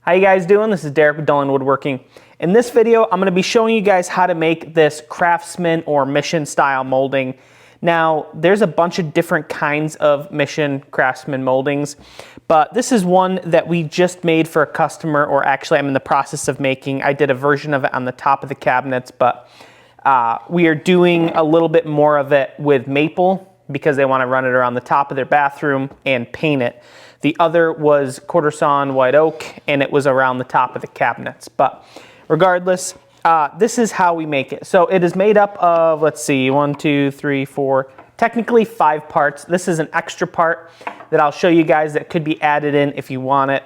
How you guys doing? This is Derek with Dullen Woodworking. In this video, I'm going to be showing you guys how to make this Craftsman or Mission style molding. Now, there's a bunch of different kinds of Mission Craftsman moldings, but this is one that we just made for a customer, or actually I'm in the process of making. I did a version of it on the top of the cabinets, but we are doing a little bit more of it with maple because they want to run it around the top of their bathroom and paint it. The other was quarter sawn white oak, and it was around the top of the cabinets. But regardless, this is how we make it. So it is made up of, let's see, 1, 2, 3, 4, technically 5 parts. This is an extra part that I'll show you guys that could be added in if you want it.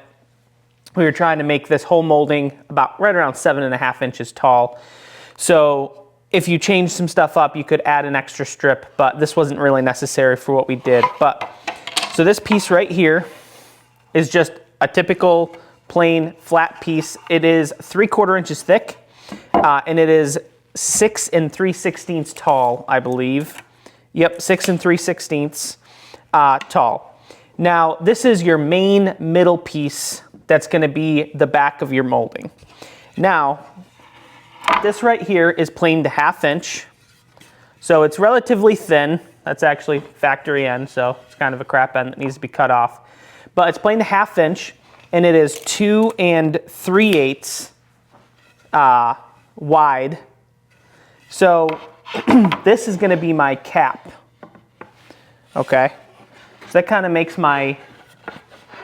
We were trying to make this whole molding about right around 7.5 inches tall. So if you change some stuff up, you could add an extra strip, but this wasn't really necessary for what we did. But so this piece right here is just a typical plain flat piece. It is 3/4 inches thick, and it is 6 3/16 tall, I believe. Yep, 6 3/16 tall. Now, this is your main middle piece that's gonna be the back of your molding. Now, this right here is planed to 1/2 inch. So it's relatively thin. That's actually factory end, so it's kind of a crap end that needs to be cut off. But it's planed to 1/2 inch, and it is 2 3/8 wide. So this is gonna be my cap, okay? So that kind of makes my,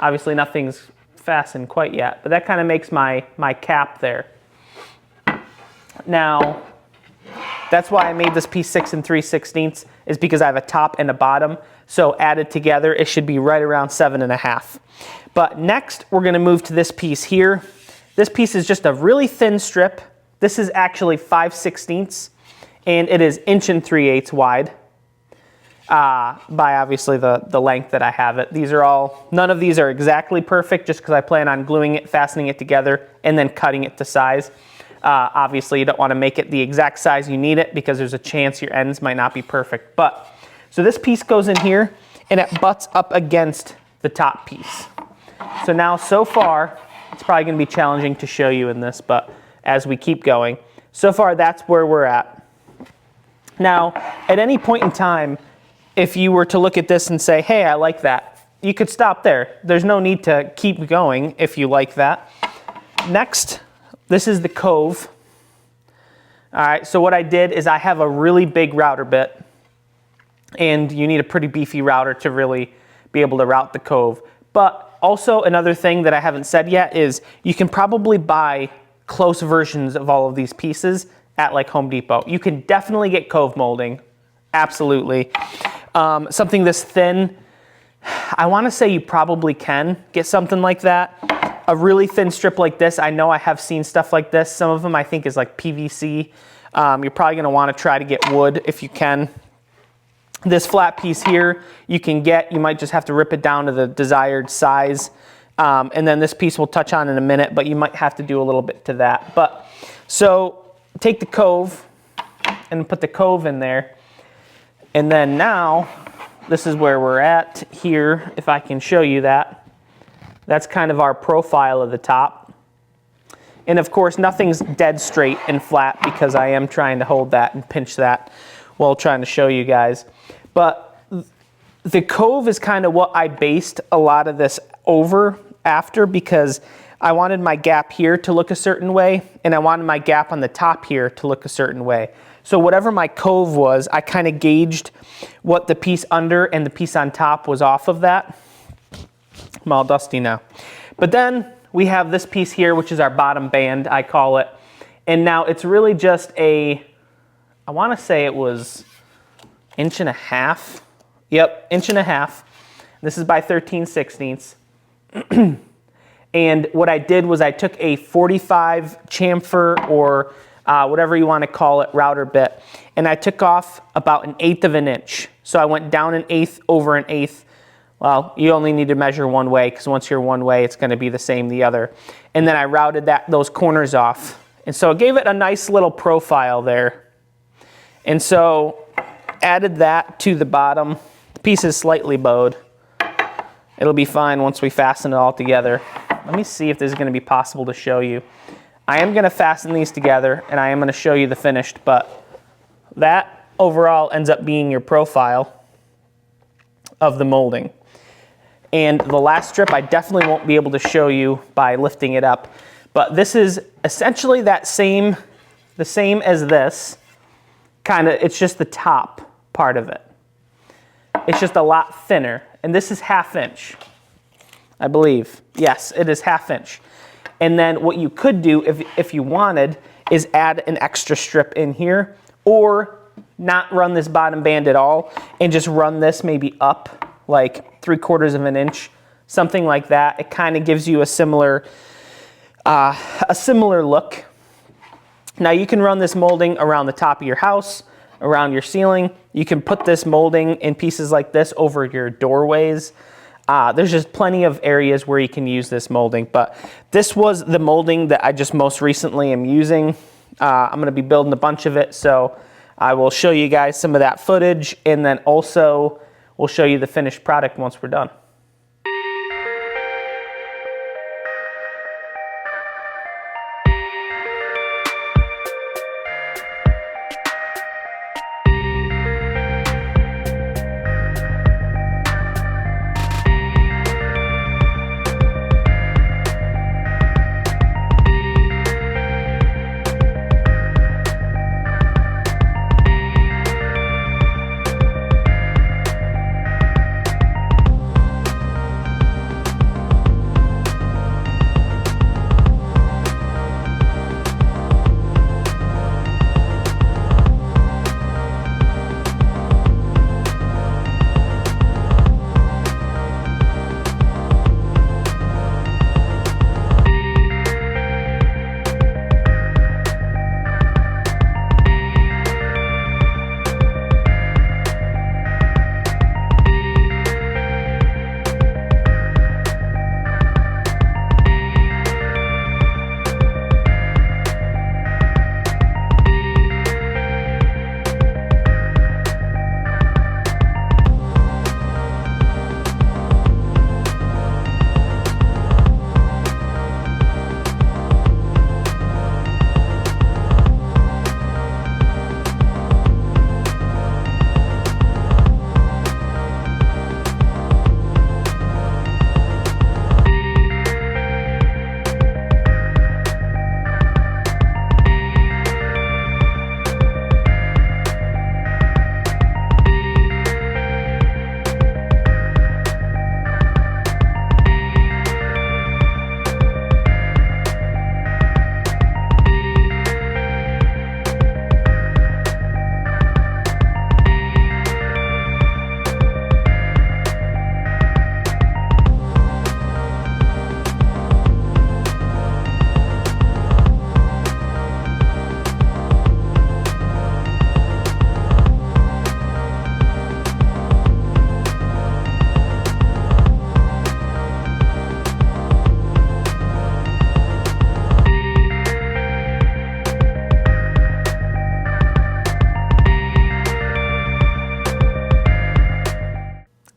obviously nothing's fastened quite yet, but that kind of makes my cap there. Now, that's why I made this piece 6 3/16, is because I have a top and a bottom. So added together, it should be right around 7.5. But next, we're gonna move to this piece here. This piece is just a really thin strip. This is actually 5/16, and it is 1 3/8 wide by obviously the length that I have it. These are all, none of these are exactly perfect just because I plan on gluing it, fastening it together, and then cutting it to size. Obviously, you don't want to make it the exact size you need it because there's a chance your ends might not be perfect. But so this piece goes in here and it butts up against the top piece. So now, so far, it's probably going to be challenging to show you in this, but as we keep going, so far that's where we're at. Now, at any point in time, if you were to look at this and say, hey, I like that, you could stop there. There's no need to keep going if you like that. Next, this is the cove. All right, so what I did is I have a really big router bit, and you need a pretty beefy router to really be able to route the cove. But also another thing that I haven't said yet is you can probably buy close versions of all of these pieces at like Home Depot. You can definitely get cove molding, absolutely. Something this thin, I wanna say you probably can get something like that. A really thin strip like this, I know I have seen stuff like this. Some of them I think is like PVC. You're probably gonna wanna try to get wood if you can. This flat piece here you can get, you might just have to rip it down to the desired size. And then this piece we'll touch on in a minute, but you might have to do a little bit to that. But so take the cove and put the cove in there. And then now, this is where we're at here, if I can show you that. That's kind of our profile of the top. And of course, nothing's dead straight and flat because I am trying to hold that and pinch that while trying to show you guys. But the cove is kind of what I based a lot of this over after, because I wanted my gap here to look a certain way, and I wanted my gap on the top here to look a certain way. So whatever my cove was, I kind of gauged what the piece under and the piece on top was off of that. I'm all dusty now. But then we have this piece here, which is our bottom band, I call it. And now it's really just a, I want to say it was 1.5 inches. Yep, 1.5 inches. This is by 13/16. And what I did was I took a 45 chamfer or whatever you want to call it, router bit, and I took off about 1/8 of an inch. So I went down 1/8 over 1/8. Well, you only need to measure one way because once you're one way, it's going to be the same the other. And then I routed those corners off. And so it gave it a nice little profile there. And so added that to the bottom. The piece is slightly bowed. It'll be fine once we fasten it all together. Let me see if this is going to be possible to show you. I am going to fasten these together and I am going to show you the finished, but that overall ends up being your profile of the molding. And the last strip I definitely won't be able to show you by lifting it up, but this is essentially the same as this, kind of, it's just the top part of it. It's just a lot thinner, and this is 1/2 inch, I believe. Yes, it is 1/2 inch. And then what you could do if you wanted is add an extra strip in here, or not run this bottom band at all and just run this maybe up like 3/4 of an inch, something like that. It kind of gives you a similar look. Now you can run this molding around the top of your house, around your ceiling. You can put this molding in pieces like this over your doorways. There's just plenty of areas where you can use this molding, but this was the molding that I just most recently am using. I'm gonna be building a bunch of it, so I will show you guys some of that footage, and then also we'll show you the finished product once we're done.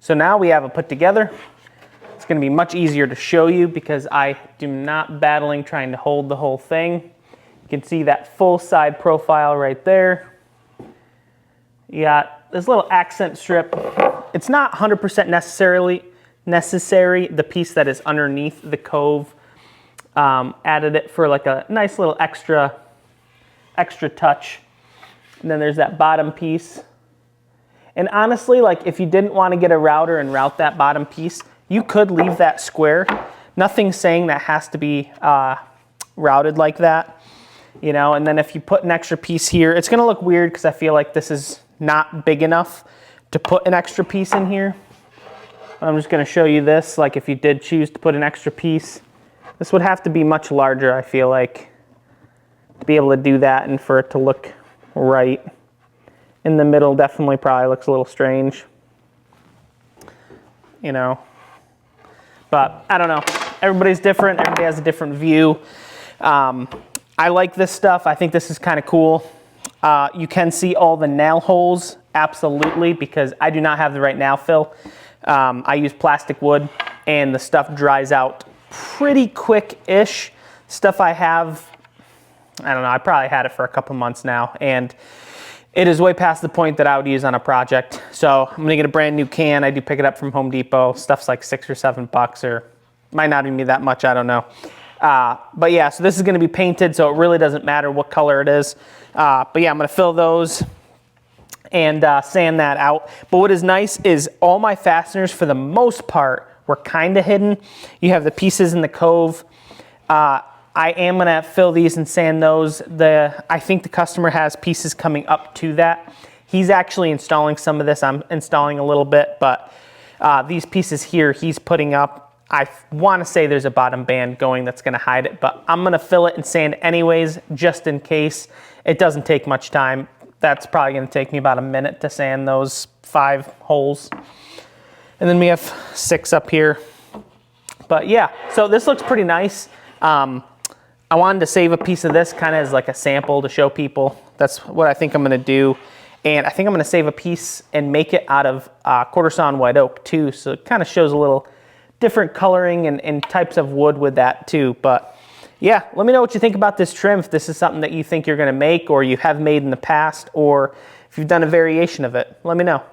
So now we have it put together. It's going to be much easier to show you because I am not battling trying to hold the whole thing. You can see that full side profile right there. You got this little accent strip. It's not 100% necessary. The piece that is underneath the cove added it for like a nice little extra touch. And then there's that bottom piece. And honestly, like if you didn't want to get a router and route that bottom piece, you could leave that square. Nothing's saying that has to be routed like that, you know. And then if you put an extra piece here, it's going to look weird because I feel like this is not big enough to put an extra piece in here. I'm just going to show you this. Like if you did choose to put an extra piece, this would have to be much larger, I feel like, to be able to do that and for it to look right. In the middle definitely probably looks a little strange, you know, but I don't know. Everybody's different. Everybody has a different view. I like this stuff. I think this is kind of cool. You can see all the nail holes, absolutely, because I do not have the right nail fill. I use plastic wood and the stuff dries out pretty quick-ish. Stuff I have, I don't know, I probably had it for a couple months now, and it is way past the point that I would use on a project. So I'm gonna get a brand new can. I do pick it up from Home Depot. Stuff's like $6 or $7, or might not even be that much, I don't know. But yeah, so this is gonna be painted, so it really doesn't matter what color it is. But yeah, I'm gonna fill those and sand that out. But what is nice is all my fasteners, for the most part, were kind of hidden. You have the pieces in the cove. I am gonna fill these and sand those. I think the customer has pieces coming up to that. He's actually installing some of this. I'm installing a little bit, but these pieces here he's putting up. I wanna say there's a bottom band going that's gonna hide it, but I'm gonna fill it and sand anyways, just in case. It doesn't take much time. That's probably gonna take me about a minute to sand those 5 holes. And then we have 6 up here. But yeah, so this looks pretty nice. I wanted to save a piece of this kind of as like a sample to show people. That's what I think I'm gonna do. And I think I'm gonna save a piece and make it out of quarter sawn white oak too. So it kind of shows a little different coloring and types of wood with that too. But yeah, let me know what you think about this trim. If this is something that you think you're gonna make or you have made in the past, or if you've done a variation of it, let me know.